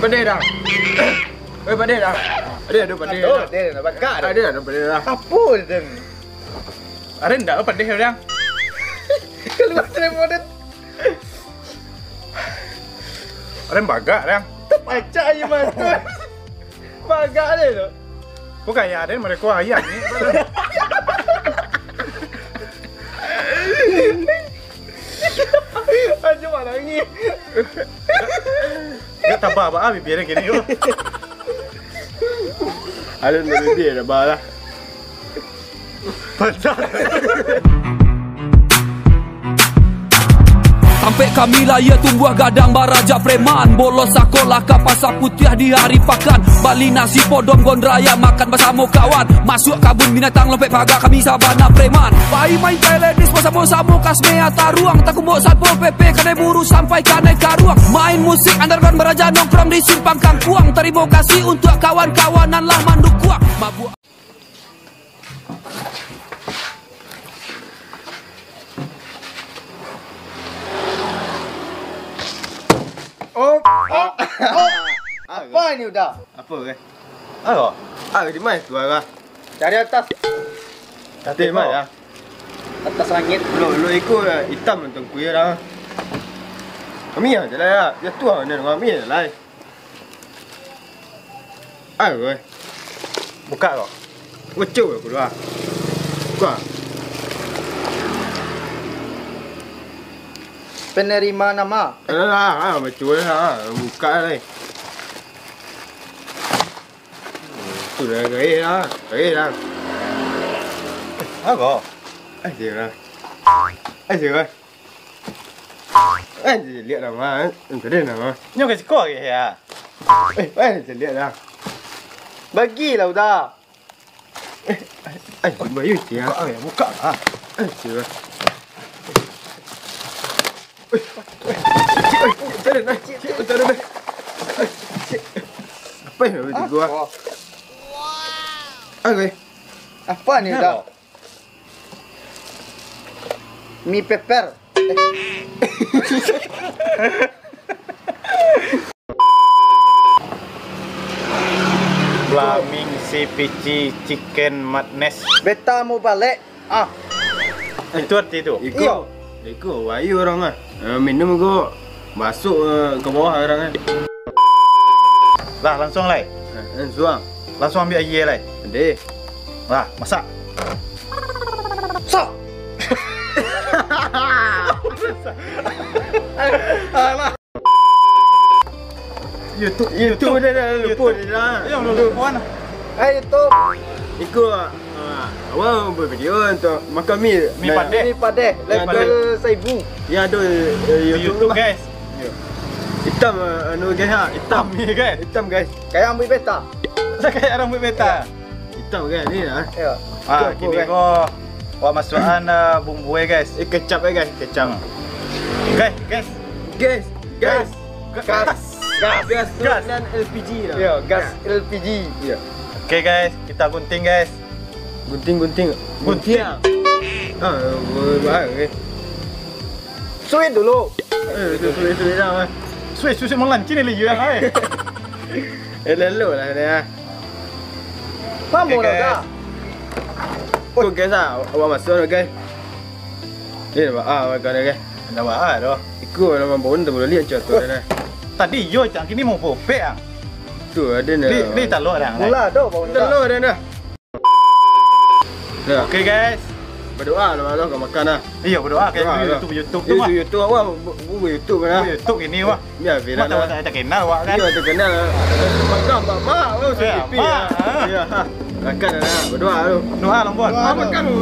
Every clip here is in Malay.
Pedih dah. Pedih dah. Ada pedih dah. Dia nak bakar. Ada pedih dah. Apa dia? Ada ndak pedih dah. Keluar telefon dia. Ada bagak dah. Terpacak je mata. Bagak dia tu. Bukan ya, ada mereka ayat ni. Aja mana ni? Dia tabah apa biar gini yo. Ada nak dia dah balah. Pasal. Sampai kami laya tumbuh gadang baraja preman. Bolos sekolah ke pasar putih di hari pakan. Bali nasi podom gondraya makan bersama kawan. Masuk kabun binatang lempek pagar kami sabana preman. Pai main teledis bersama-sama kasmea taruang. Tak kumbuk satpol PP kadai buru sampai kadai karuang. Main musik underground beraja nongkrong di simpang kangkuang. Terima kasih untuk kawan-kawanan lah manduk kuang. Mabuk Apa ni udah? Apa ke? Apa? Di mana tu ah? Cari atas. Di mana? Atas langit. Lo ikut hitam untuk kuih dah. Kami aja lah ya. Ya tu ni kami lah. Ayo. Buka kau. Ngecuk aku dah. Buka. Penerima nama. Macam lah. Buka lah. Tu dah gaya lah. Gaya lah. Apa? Asyik lah. Asyik lah. Asyik lihat nama. Entah nama. Nyo kasi kau ke ya? Asyik lihat lah. Bagilah udah. Asyik bayu dia. Buka lah. Asyik lah. Apa yang ada gua? Okey. Apa ni udah? Mi pepper. Flaming CPC chicken madness. Beta mau balik. Itu arti itu. Ikut wayu orang ah. Minum go masuk ke bawah orang kan. Lah langsung lai. Langsung ambil air lai. Deh. Lah masak. Sok. Alah. YouTube dah lupa dah. Yang lupa mana? YouTube. Ikut awak buat video untuk makan mi padeh. Mi padeh. Level 1000. Ya ada YouTube guys. Hitam anu guys ha. Hitam ni guys. Hitam guys. Kayak ambil beta. Saya kayak orang ambil beta. Hitam guys ni lah. Ya. Kini ko wah masukan bumbu guys. Kecap guys, kecap. Guys. Gas dan LPG lah. Ya, gas LPG. Ya. Okey guys, kita gunting guys. Gunting. Baik. Suit dulu. Suit dah. Suit mau lanci ni lagi lah. Lalu lah dia. Kamu dah. Oh guys awak masuk guys. Ni dah guys. Dah dah. Ikut nama bon tu boleh lihat tu dah. Tadi yo cang kini mau popek ah. Tu ada ni. Ni telur dah. Mula dah bau telur dah. Okey guys. Berdoa lah kau makan lah. Iya berdoa kayak YouTube tu mah. YouTube awak buat YouTube lah. YouTube ini wah. Biar viral. Mata tak kenal awak kan. Iya tak kenal. Makan mak awak sepi lah. Iya. Makan lah. Berdoa lu. Doa lombon. Makan lu.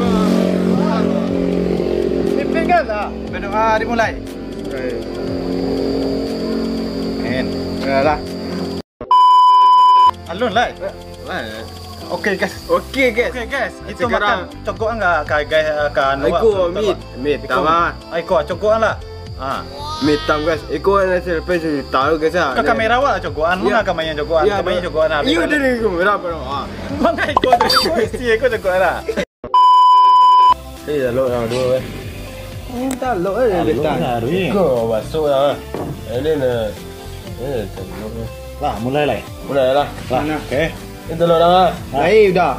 Pipin kan lah. Berdoa dimulai. Amin. Lah. Alun lah. Okey guys. Itu makan cokok enggak guys kan. Iko meat tama. Iko cokok lah. Meat tam guys. Iko nasi lepas taruh guys ah. Ke kamera awak cokokan mana kamera cokokan. Kamera cokokan ah. Iyo dari kamera apa ah. Mana iko si iko cokokan lah. Dah lo dua weh. Tak lo betul. Iko masuk lah. Ini Lah, mulai lah. Mulai lah. Lah, oke. Itu lo dah. Baik, udah.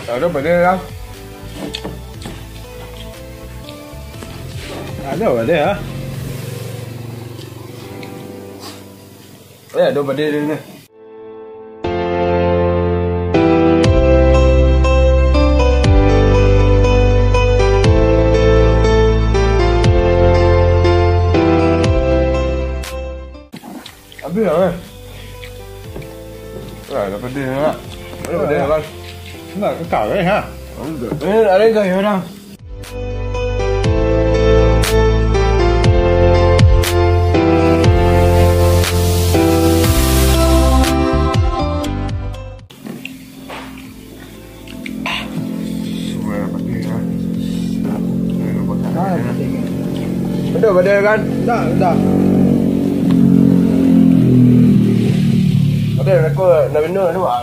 Ada benda lah. Ada ya. Ada benda ni. Habis lah. Ada benda lah. Ada benda lah. Enggak kekal ha. Ada yang dah. Ada kan? Dah. Ada aku nak minum tu ah.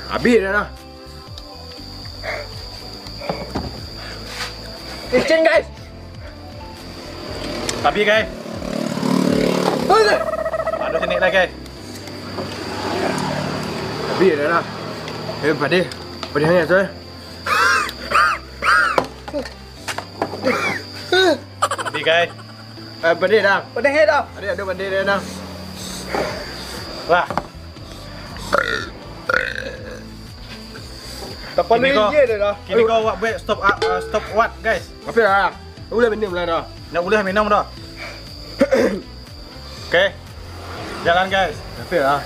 Habis dah lah. Kitchen guys. Tapi guys. Ada sini lah guys. Habis dah lah. Padeh hanya tu. Tapi guys. Padeh dah. Pedih dah. Ada padeh dah. Lah. Tak pandai dia dah. Kini kau buat stop what guys. Apa dah? Boleh minum lah dah. Nak boleh minum dah. Okey. Jalan guys. Apa dah?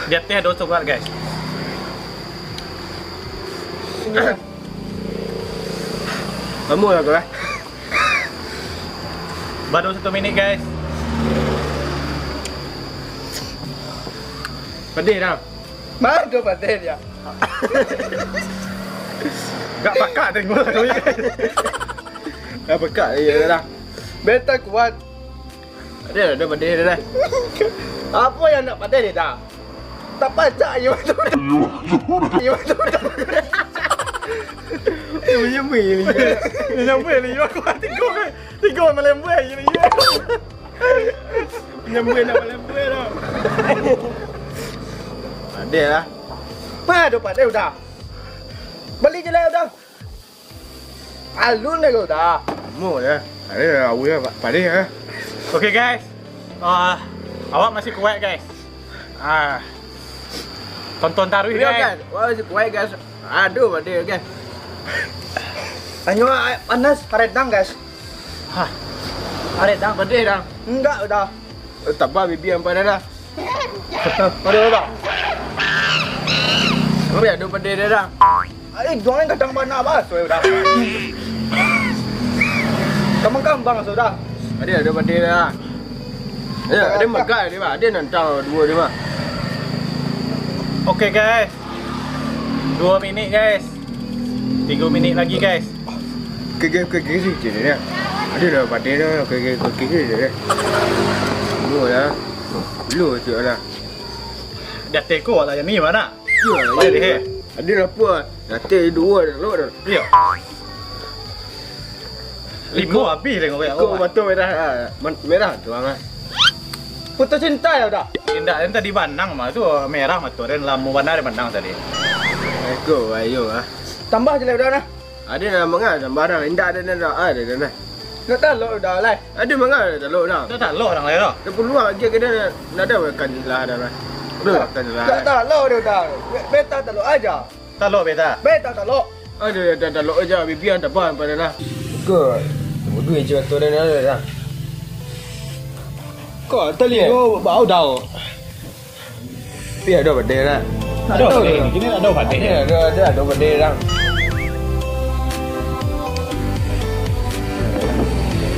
Di atas ada stop what guys. Kamu lah kau. Baru 1 minit guys. Padeh dah. Mana padeh dia? Gak pakat tengok lah kau ni guys. Dah pekat dia dah. Beta kuat. Ada padeh dia dah. Apa yang nak padeh dia dah? Tak pacak you tu. You tu. Dia menyemui ni. Dia nyampe ni aku tengok kan. Tengok melembut je ni. Menyemui nak melembut dah. Ada lah. Apa tu padeh dah? Beli je lah dah. Alun dah kau dah. Mu ya. Ada awal padeh ya. Okay guys. Awak masih kuat guys. Tonton taruh guys. Wah masih kuat guys. Aduh padeh guys. Tanya panas haredang guys. Hah. Haredang padeh dah. Enggak dah. Tak apa bibi yang panas dah. Padeh dah. Kau ada padeh dia dah. Jangan kadang mana apa sudah. Kambang-kambang sudah. Ada padeh dah. Ada makan dia mah. Dia nantang dua dia mah. Okay guys. 2 minit guys. 3 minit lagi guys. Ke sini dia. Ada dah padeh dah. Ke dia. Lu ya. Lu tu lah. Dah teko lah yang ni mana? Ya, dia. Ada apa? Nanti 2 dah lo dah. Ya. 5 habis tengok kayak Kau mata merah. Merah tu ah. Putus cinta ya dah. Indah yang tadi bandang mah tu merah mah tu dan lampu warna ada bandang tadi. Ayo ah. Tambah je lah dah nah. Ada nak mangga tambah dah. Indah ada dah. Nak tak lo dah lah. Ada mangga dah lo dah. Dah tak loh orang lain dah. Dia peluang lagi ke dia nak ada makan lah dah lah. Makan lah. Tak lo dah. Beta tak lo aja. Tak loh beta. Beta tak lo. Ada tak lo aja bibian tak apa pada dah. Good. Tunggu duit je tu dah. Kau tadi kau bau dah. Biar ada benda dah. Ada benda. Ini ada benda. Ada benda dah.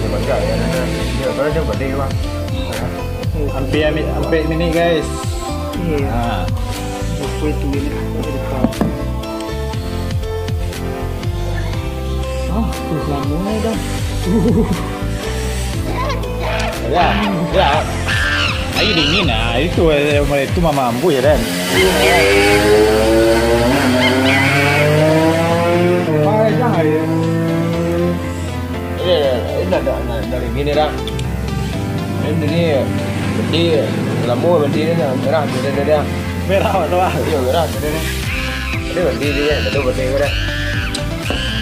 Macam ya. Dia ada benda bang. Hampir minit guys. Ha. 22 minit. lama dah. Ya. Air dingin lah. Itu mama ambu ya kan. Jangan ya. Ini dah dari gini dah. Ini lama berdiri dah. Merah dah. Merah tu ah. Iya merah dah. Ini berdiri dah. Dah berdiri dah.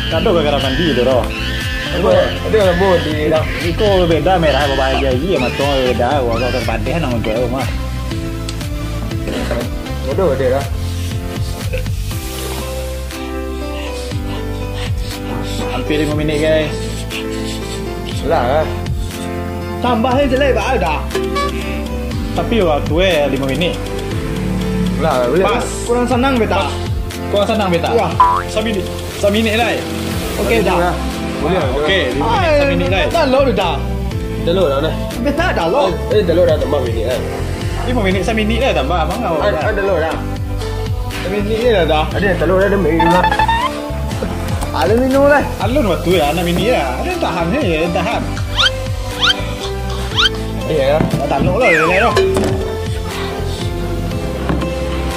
Kado gara-gara mandi tu roh. Ada lama berdiri dah. Iko beda merah bahagia iya macam beda. Gua kau terpandai nang jual mah. Ada dah. Hampir 5 minit guys. Lah. Tambah jelek dah. Tapi waktu 5 minit. Lah, pas. Kurang senang beta. Kau senang beta? Ya. 1 minit lah. Okey dah. Boleh. Okey, 5 minit lah. Dah lo dah. Dah lo dah. Beta dah lo. Dah lo dah tambah minit kan. 5 minit 1 minit lah tambah abang kau. Ada lo dah. 1 minit ni dah. Ada telur dah minit lah. Ada minum lah. Alun waktu ya 6 minit lah. Ada tahan je, tahan. Iya. Tak nak lah dia tu.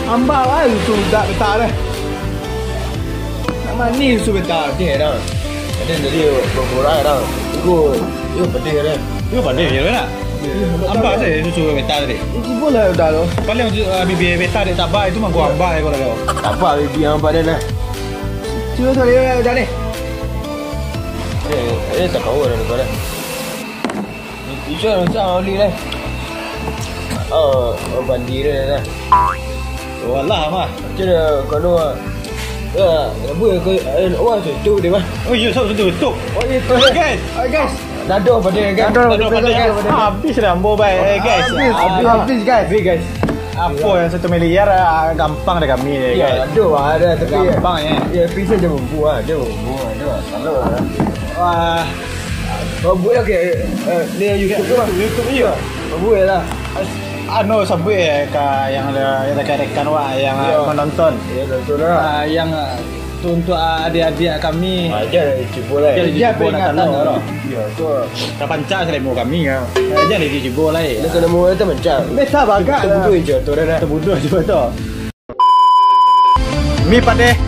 Ambak lah tu tak betul dah. Nak mani tu betul dia dah. Ada jadi berkurang dah. Itu pedih dah. Itu pandai je lah. Ambak saya susu beta tadi. Itu boleh dah lo. Paling bibi beta dia tabak itu mah gua ambak kau dah. Apa bibi ambak dia dah. Cuba tu dia dah ni. Tak tahu dah kau dah. Itu macam oli dah. Bandi dia dah. Wallah mah. Jadi kalau boleh kau tu dia mah. Oh iya tutup. Oh iya guys. Dado pada guys. Dado pada guys. Habis dah ambo baik guys. Habis guys. Apa yang 1 miliar gampang dah kami guys. Ya, ada tapi gampang ya. Ya, pisah je bumbu ah. Dia bumbu ada. Salah lah. Wah. Bumbu okey. Ni YouTube iya. Bumbu lah. Anu sampai yang rekan-rekan yang menonton. Ya, betul lah. Yang untuk adik-adik kami aja cibo lah. Dia peringatan lah. Ya, tu. Kapan cak selemu kami kan. Aja di cibo lah. Dia kena mu itu mencak. Beta bagak. Terbudu je tu dah. Terbudu je tu. Mi pade.